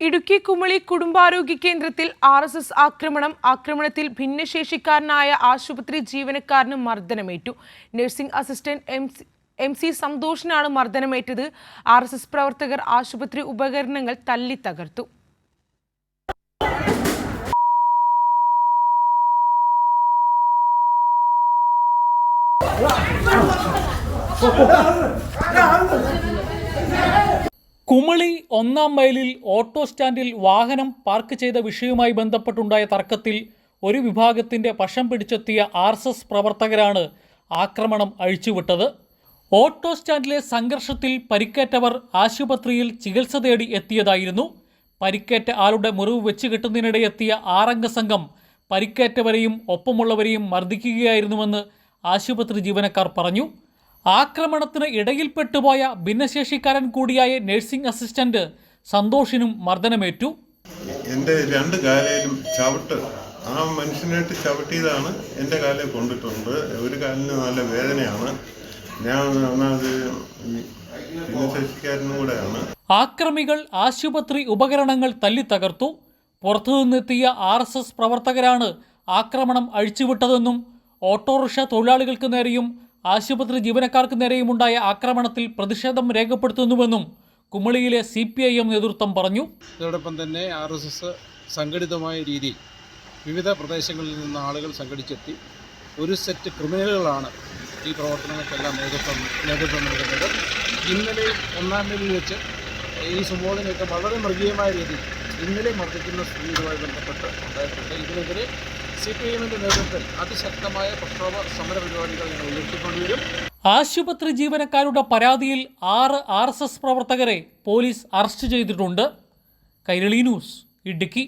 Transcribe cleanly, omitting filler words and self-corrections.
ഇടുക്കി കുമളി കുടുംബാരോഗ്യ കേന്ദ്രത്തിൽ RSS ആക്രമണത്തിൽ ഭിന്നശേഷിക്കാരനായ ആശുപത്രി ജീവനക്കാരന് മർദ്ദനമേറ്റു. നഴ്സിംഗ് അസിസ്റ്റന്റ് MC സന്തോഷിനാണ് മർദ്ദനമേറ്റത്. RSS പ്രവർത്തകർ ആശുപത്രി ഉപകരണങ്ങൾ തല്ലി തകർത്തു. കുമളി 1-ാം മൈലിൽ ഓട്ടോ സ്റ്റാൻഡിൽ വാഹനം പാർക്ക് ചെയ്ത വിഷയവുമായി ബന്ധപ്പെട്ടുണ്ടായ തർക്കത്തിൽ ഒരു വിഭാഗത്തിന്റെ പക്ഷം പിടിച്ചെത്തിയ RSS പ്രവർത്തകരാണ് ആക്രമണം അഴിച്ചുവിട്ടത്. ഓട്ടോ സ്റ്റാൻഡിലെ സംഘർഷത്തിൽ പരിക്കേറ്റവർ ആശുപത്രിയിൽ ചികിത്സ തേടി എത്തിയതായിരുന്നു. പരിക്കേറ്റ ആളുടെ മുറിവ് വെച്ച് കെട്ടുന്നതിനിടെ എത്തിയ 6-അംഗ സംഘം പരിക്കേറ്റവരെയും ഒപ്പമുള്ളവരെയും മർദ്ദിക്കുകയായിരുന്നുവെന്ന് ആശുപത്രി ജീവനക്കാർ പറഞ്ഞു. ആക്രമണത്തിന് ഇടയിൽപ്പെട്ടുപോയ ഭിന്നശേഷിക്കാരൻ കൂടിയായ നഴ്സിംഗ് അസിസ്റ്റന്റ് സന്തോഷിനും മർദ്ദനമേറ്റു. എൻ്റെ രണ്ട് കാലിലും ചവിട്ട് ആ മനുഷ്യനായിട്ട് ചവിട്ടിയതാണ് എൻ്റെ കാലിൽ കൊണ്ടിട്ടുണ്ട്. ഒരു കാലിന് നല്ല വേദനയാണ്. ഞാൻ അത് ഭിന്നശേഷിക്കാരനും കൂടെയാണ്. ആക്രമികൾ ആശുപത്രി ഉപകരണങ്ങൾ തല്ലി തകർത്തു. പുറത്തുനിന്നെത്തിയ RSS പ്രവർത്തകരാണ് ആക്രമണം അഴിച്ചുവിട്ടതെന്നും ഓട്ടോറിക്ഷ തൊഴിലാളികൾക്ക് നേരെയും ആശുപത്രി ജീവനക്കാർക്ക് നേരെയുമുണ്ടായ ആക്രമണത്തിൽ പ്രതിഷേധം രേഖപ്പെടുത്തുന്നുവെന്നും കുമളിയിലെ CPIM നേതൃത്വം പറഞ്ഞു. ഇതോടൊപ്പം തന്നെ RSS സംഘടിതമായ രീതിയിൽ വിവിധ പ്രദേശങ്ങളിൽ നിന്ന് ആളുകൾ സംഘടിച്ചെത്തി ഒരു സെറ്റ് ക്രിമിനലുകളാണ് ഈ പ്രവർത്തനങ്ങൾക്കെല്ലാം നേതൃത്വം നൽകുന്നത്. ഇന്നലെ 1-ാം മൈലിൽ വെച്ച് ഈ സംഭവത്തിനൊക്കെ വളരെ മൃഗീയമായ രീതിയിൽ ഇന്നലെ മർദ്ദിക്കുന്ന സ്ഥിതിയുമായി ബന്ധപ്പെട്ട് ഉണ്ടായിട്ടുണ്ട്. ഇതിനെതിരെ CPIMന്റെ നേതൃത്വത്തിൽ അതിശക്തമായ പ്രക്ഷോഭ സമര പരിപാടികൾ ഞങ്ങൾ ഉയർത്തിക്കൊണ്ടുവരും. ആശുപത്രി ജീവനക്കാരുടെ പരാതിയിൽ 6 RSS പ്രവർത്തകരെ പോലീസ് അറസ്റ്റ് ചെയ്തിട്ടുണ്ട്. കൈരളി ന്യൂസ്, ഇടുക്കി.